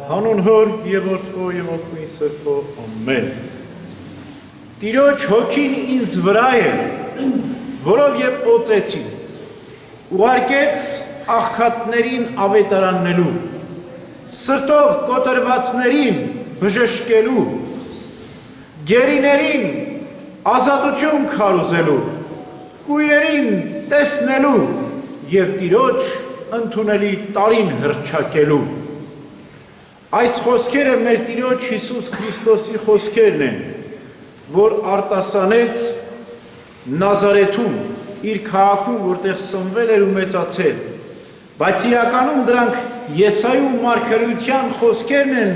Հանուն հոր և որդու և որդու սրբո, ամեն։ Տիրոջ հոգին ինձ վրա է, որով և օծեց ինձ, ուղարկեց աղքատներին ավետարաննելու, սրտով կոտրվածներին բժշկելու, գերիներին ազատություն քարոզելու, կույրերին տեսնելու և Տիրոջ ընդունելի տարին հռչակելու։ Այս խոսքերը մեր Տիրոջ Հիսուս Քրիստոսի խոսքերն են, որ արտասանեց Նազարեթում, իր քաղաքում, որտեղ սնվել էր ու մեծացել, բայց իրականում դրանք Եսայու մարգարեության խոսքերն են,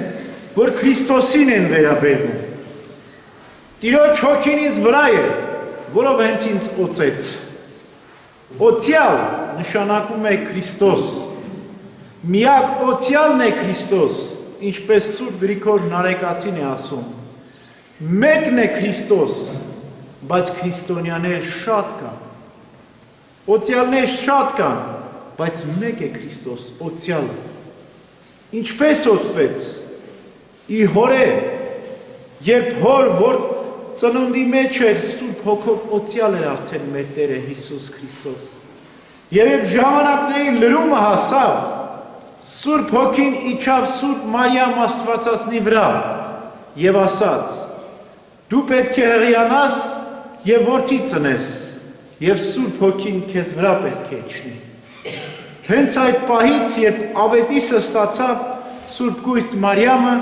որ Քրիստոսին են վերաբերվում։ Տիրոջ հոգին ինձ վրա է, որով հենց ինձ օծեց։ Օծյալ նշանակում է Քրիստոս, միակ օծյալն է Քրիստոս, ինչպես Սուրբ Գրիգոր Նարեկացին է ասում, մեկն է Քրիստոս, բայց քրիստոնյաներ շատ կան, օծյալներ շատ կան, բայց մեկ է Քրիստոս, օծյալը։ Ինչպես օծվեց, ի հորե, երբ հոր, որ ծնունդի մեջ էր Սուրբ Հոգով օծյալ էր արդեն մեր Տերը Հիսուս Քրիստոս։ Եվ երբ ժամանակների լրումը հասավ, Սուրբ Հոգին իջավ Սուրբ Մարիամ Աստվածածնի վրա և ասաց. դու պետք է հղիանաս և որդի ծնես, և Սուրբ Հոգին քեզ վրա պետք է իջնի։ Հենց այդ պահից, երբ ավետիսը ստացավ Սուրբ Գույս Մարիամը,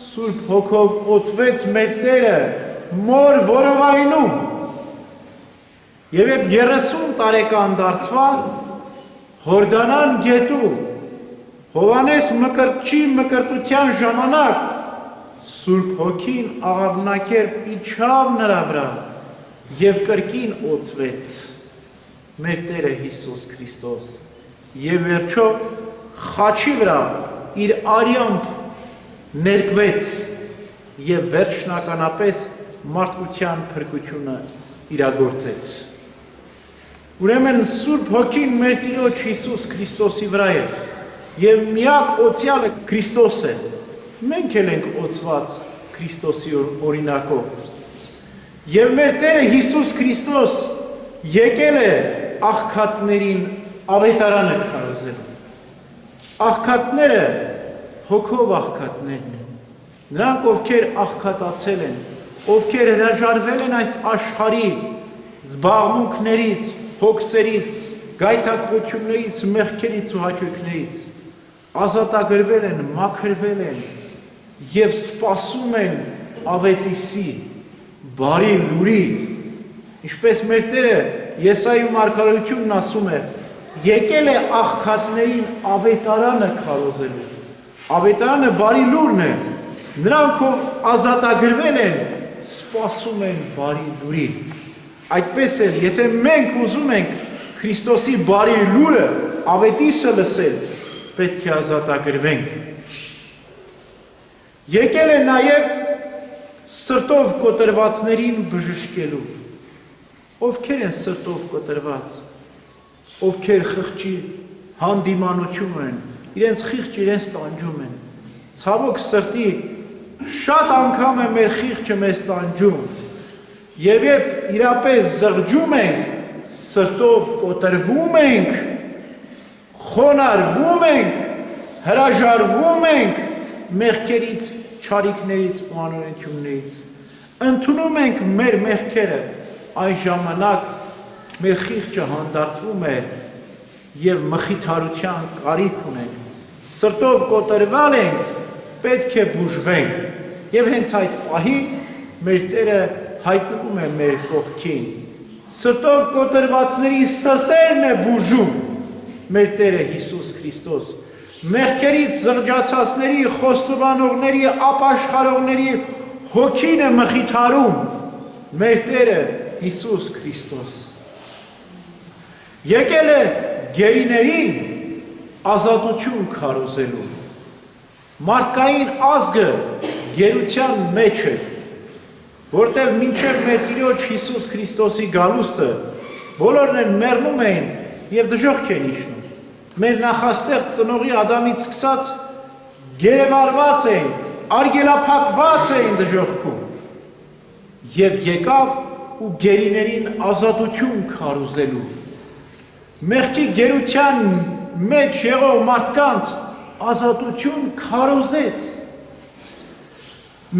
Սուրբ Հոգով օծվեց մեր Տերը մոր որովայնում։ Եվ երբ 30 տարեկան դարձավ, Հորդանան գետու, Հովանես Մկրտչի մկրտության ժամանակ, Սուրբ Հոգին աղավնակերպ իջավ նրա վրա և կրկին օծվեց մեր Տերը Հիսուս Քրիստոս և վերջո խաչի վրա իր արյամբ ներկվեց և վերջնականապես մարդկության փրկությունը իրագործեց։ Ուրեմն Սուրբ Հոգին մեր Տիրոջ Հիսուս Քրիստոսի վրա է և միակ օծյալը Քրիստոս է։ Մենք էլ ենք օծված Քրիստոսի օրինակով։ Եվ մեր Տերը Հիսուս Քրիստոս եկել է աղքատներին ավետարանը քարոզելու։ Աղքատները հոգով աղքատներն են։ Նրանք, ովքեր աղքատացել են, ովքեր հրաժարվել են այս աշխարհի զբաղմունքներից, հոգսերից, գայթակղություններից, մեղքերից ու հաճույքներից, ազատագրվել են, մաքրվել են և սպասում են ավետիսի, բարի լուրի, ինչպես մեր Տերը Եսայու մարգարեությունն ասում է, եկել է աղքատներին ավետարանը քարոզելու։ Ավետարանը բարի լուրն է, նրանք ով ազատագրվել են, սպասում են բարի լուրի։ Այդպես էլ, եթե մենք ուզում ենք Քրիստոսի բարի լուրը, ավետիսը լսել, պետք է ազատագրվենք։ Եկել է նաև սրտով կոտրվածներին բժշկելու։ Ովքեր են սրտով կոտրված, ովքեր խղճի հանդիմանություն են, իրենց խիղճ իրենց տանջում են։ Ցավոք սրտի, շատ անգամ է մեր խիղճը մեզ տանջում, և երբ իրապես զղջում ենք, սրտով կոտրվում ենք, խոնարհվում ենք, հրաժարվում ենք մեղքերից, չարիքներից ու անօրենություններից, ընդունում ենք մեր մեղքերը, այն ժամանակ մեր խիղճը հանդարտվում է և մխիթարության կարիք ունենք, սրտով կոտրվել ենք, պետք է բուժվենք և հենց այդ պահի մեր Տերը հայտնվում է մեր կողքին։ Սրտով կոտրվածների սրտերն է բուժում մեր Տերը Հիսուս Քրիստոս։ Մեղքերից զղջացածների, խոստովանողների, ապաշխարողների հոգին է մխիթարում մեր Տերը Հիսուս Քրիստոս։ Եկել է գերիներին ազատություն քարոզելու։ Մարդկային ազգը գերության մեջ էր, որտեղ մինչև մեր Տիրոջ Հիսուս Քրիստոսի գալուստը բոլորն են մեռնում էին և դժոխք են իջնում։ Մեր նախաստեղծ ծնողի Ադամից սկսած գերեվարված էին, արգելափակված էին դժոխքում, և եկավ ու գերիներին ազատություն քարոզելու, մեղքի գերության մեջ եղող մարդկանց ազատություն քարոզեց։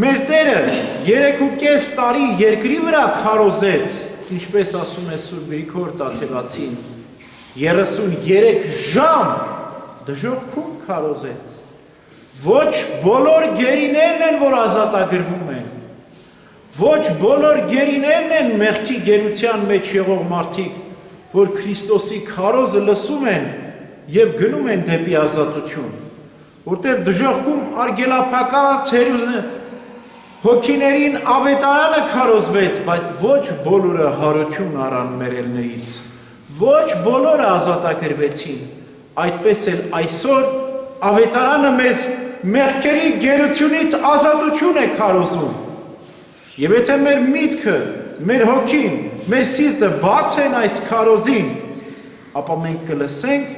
Մեր Տերը 3.5 տարի երկրի վրա քարոզեց, ինչպես ասում է Սուրբ Գրիգոր Տաթևացին, 33 ժամ դժոխքում քարոզեց։ Ոչ բոլոր գերիներն են, որ ազատագրվում են, ոչ բոլոր գերիներն են մեղքի գերության մեջ եղող մարդիկ, որ Քրիստոսի քարոզը լսում են և գնում են դեպի ազատություն, որտև դժոխքում արգելափակված հոգիներին ավետարանը քարոզվեց, բայց ոչ բոլորը հարություն առան մեռելներից, ոչ բոլորը ազատագրվեցին, այդպես էլ այսօր ավետարանը մեզ մեղքերի գերությունից ազատություն է քարոզում, և եթե մեր միտքը, մեր հոգին, մեր սիրտը բաց են այս քարոզին, ապա մենք կլսենք,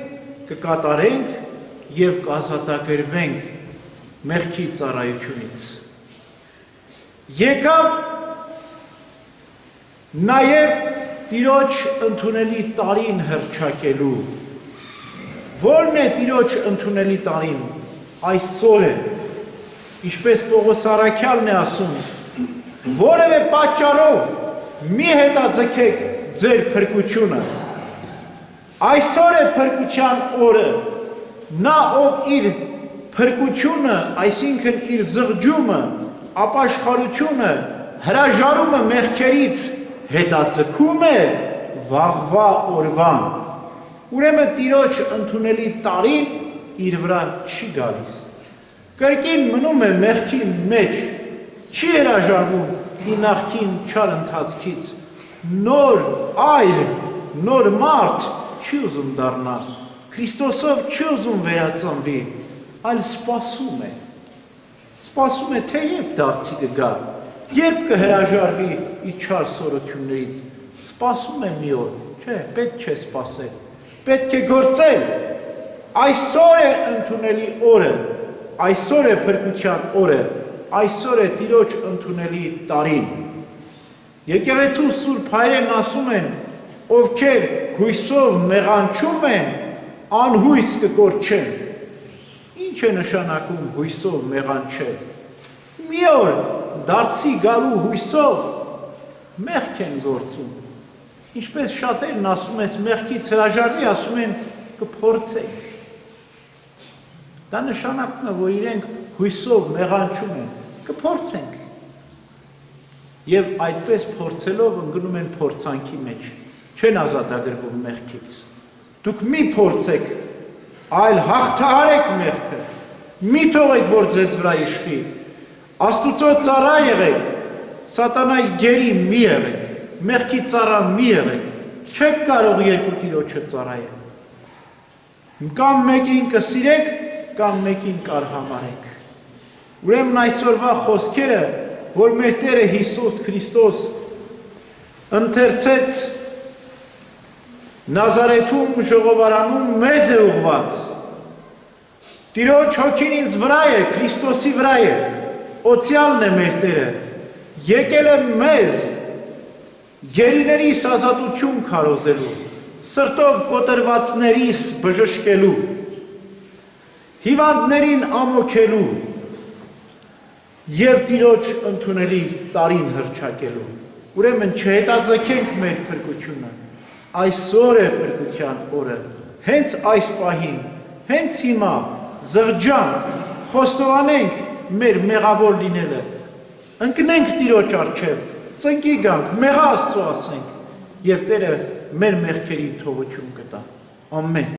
կկատարենք և կազատագրվենք մեղքի ծառայությունից։ Եկավ նաև Տիրոջ ընդունելի տարին հռչակելու։ Ո՞րն է Տիրոջ ընդունելի տարին։ Այսօր է, ինչպես Պողոս առաքյալն է ասում, որևէ պատճառով մի հետաձգեք ձեր փրկությունը։ Այսօր է փրկության օրը, նա ով իր փրկությունը, այսինքն իր զղջումը, ապաշխարությունը, հրաժարումը մեղքերից հետաձգում է վաղվա օրվան։ Ուրեմն Տիրոջ ընդունելի տարին իր վրա չի գալիս։ Կրկին մնում է մեղքի մեջ, չի հրաժարվում իր նախկին չար ընթացքից, նոր այր, նոր մարդ չի ուզում դառնալ, Քրիստոսով չի ուզում վերածնվի, այլ սպասում է։ Սպասում է, թե երբ դարձի կգա, երբ կհրաժարվի իր չար սորություններից, սպասում է մի օր, չէ, պետք չէ սպասել, պետք է գործել, այսօր է ընդունելի օրը, այսօր է փրկության օրը, այսօր է Տիրոջ ընդունելի տարին։ Եկեղեցու Սուրբ հայրերն ասում են, ովքեր հույսով մեղանչում են, անհույս կկորչեն։ Ինչ է նշանակում հույսով մեղանչել։ Մի օր դարձի գալու հույսով մեղք են գործում։ Ինչպես շատերն ասում ես մեղքից հրաժարվի, ասում են կփորձենք։ Դա նշանակում է, որ իրենք հույսով մեղանչում են, կփորձենք։ Եվ այդպես փորձելով ընկնում են փորձանքի մեջ, չեն ազատագրվում մեղքից։ Դուք մի փորձեք, այլ հաղթահարեք մեղքը, մի թողեք, որ ձեզ վրա իշխի, Աստուծո ծառա եղեք, սատանայի գերի մի եղեք, մեղքի ծառա մի եղեք, չեք կարող երկու Տիրոջը ծառայել։ Կամ մեկին կսիրեք, կամ մեկին կարհամարեք։ Ուրեմն այսօրվա խոսքերը, որ մեր Տերը Հիսուս Քրիստոս ընթերցեց Նազարեթում ժողովարանում մեզ է ուղված։ Տիրոջ հոգին ինձ վրա է, Քրիստոսի վրա է, օծյալն է մեր Տերը, եկել է մեզ գերիներիս ազատություն քարոզելու, սրտով կոտրվածներիս բժշկելու, հիվանդներին ամոքելու և Տիրոջ ընդունելի տարին հռչակելու։ Ուրեմն չհետաձգենք մեր փրկությունը, այսօր է փրկության օրը, հենց այս պահին, հենց հիմա զղջանք, խոստովանենք մեր մեղավոր լինելը, ընկնենք Տիրոջ առջև, ծնկի գանք, մեղա Աստծո ասենք, և Տերը մեր մեղքերին թողություն կտա։ Ամեն։